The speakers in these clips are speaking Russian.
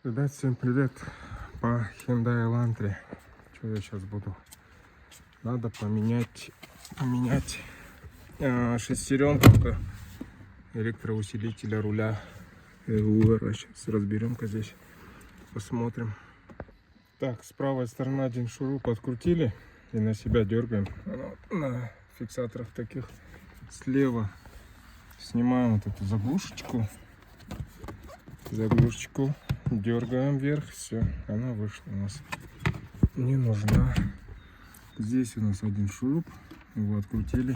Ребят, всем привет по Hyundai Elantra. Что я сейчас буду? Надо поменять шестеренку электроусилителя руля РУР. Сейчас разберем-ка здесь, посмотрим. Так, с правой стороны один шуруп открутили и на себя дергаем. На фиксаторах таких. Слева снимаем вот эту заглушечку. Дергаем вверх, все, она вышла у нас. Не нужна. Здесь у нас один шуруп, его открутили.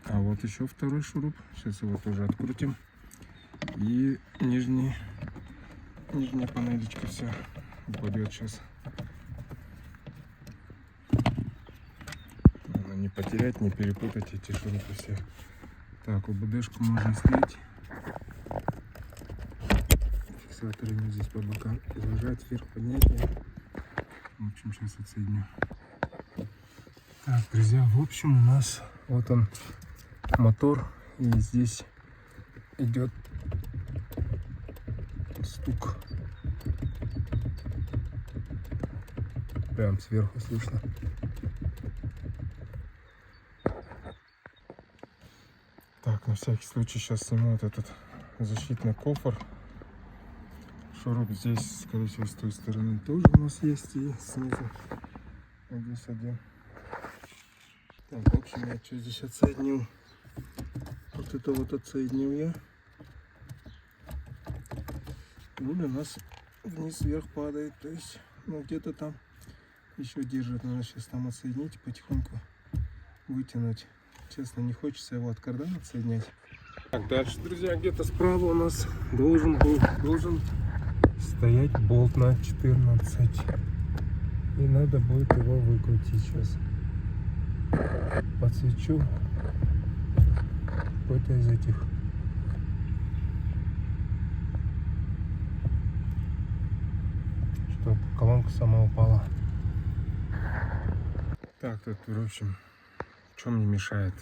А вот еще второй шуруп. Сейчас его тоже открутим. И нижняя панелечка вся упадет сейчас. Надо не потерять, не перепутать эти шурупы все. Так, УБДшку можно снять. Фиксаторы здесь по бокам лежат, вверх поднятие. В общем, сейчас отсоединю. Так, друзья, в общем, у нас вот он мотор, и здесь идет стук. Прям сверху слышно. Так, на всякий случай сейчас сниму вот этот защитный кофр. Шуруп здесь, скорее всего, с той стороны тоже у нас есть, и снизу здесь один. Так, в общем, я что здесь отсоединил? Вот это вот отсоединил я. Руль у нас вниз вверх падает, то есть, ну, где-то там еще держит. Надо сейчас там отсоединить, потихоньку вытянуть. Честно, не хочется его от кардана отсоединять. Так, дальше, друзья, где-то справа у нас должен стоять болт на 14. И надо будет его выкрутить сейчас. Подсвечу какой-то из этих. Что колонка сама упала. Так, тут, в общем, что мне мешает?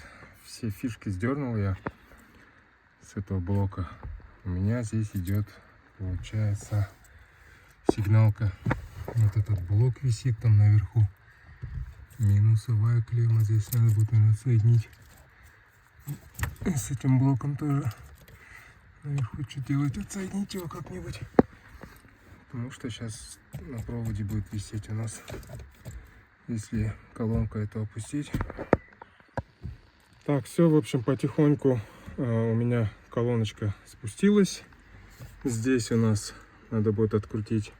Все фишки сдернул я с этого блока. У меня здесь идет, получается, сигналка. Вот этот блок висит там наверху. Минусовая клемма. Здесь надо будет, наверное, соединить. И с этим блоком тоже наверху что делать? Отсоединить его как-нибудь. Потому что сейчас на проводе будет висеть у нас, если колонку эту опустить. Так, все, в общем, потихоньку у меня колоночка спустилась. Здесь у нас надо будет открутить.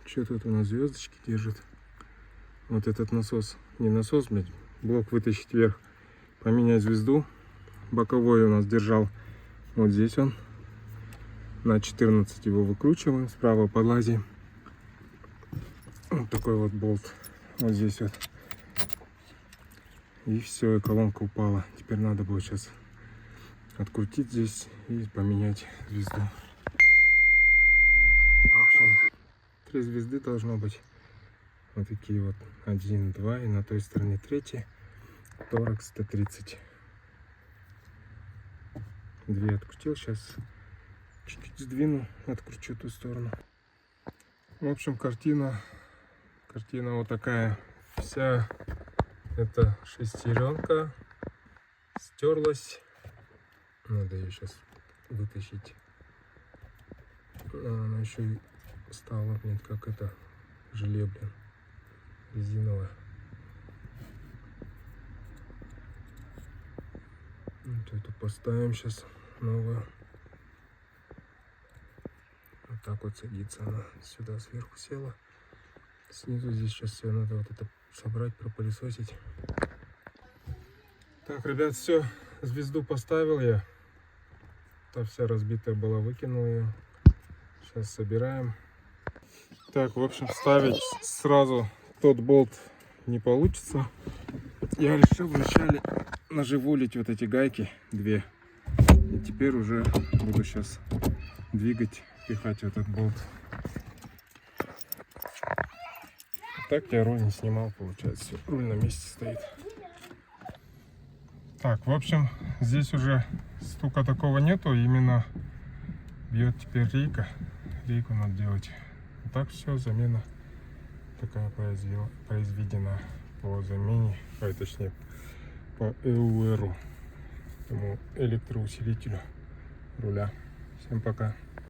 Что тут у нас звездочки держит? Вот этот насос. Не насос, блядь. Блок вытащить вверх. Поменять звезду. Боковой у нас держал. Вот здесь он. На 14 его выкручиваем. Справа по лазе. Вот такой вот болт. Вот здесь вот. И все, и колонка упала. Теперь надо будет сейчас открутить здесь и поменять звезду. В общем, 3 звезды должно быть. Вот такие вот. 1, 2 и на той стороне 3. Торакс 130. 2 открутил. Сейчас чуть-чуть сдвину, откручу ту сторону. В общем, картина вот такая. Вся эта шестеренка стерлась. Надо ее сейчас вытащить. Она еще и стала, блин, как это желе, блин, резиновая. Вот эту поставим сейчас новую. Вот так вот садится она сюда, сверху села. Снизу здесь сейчас все надо вот это собрать, пропылесосить. Так, ребят, все, звезду поставил я. Та вся разбитая была, выкинул ее. Сейчас собираем. Так, в общем, ставить сразу тот болт не получится. Я решил вначале наживулить вот эти гайки 2. И теперь уже буду сейчас двигать, пихать этот болт. Так я руль не снимал, получается. Все, руль на месте стоит. Так, в общем, здесь уже стука такого нету. Именно бьет теперь рейка. рейку надо делать. А так все, замена такая произведена по замене, точнее по ЭУРу, этому электроусилителю руля. Всем пока.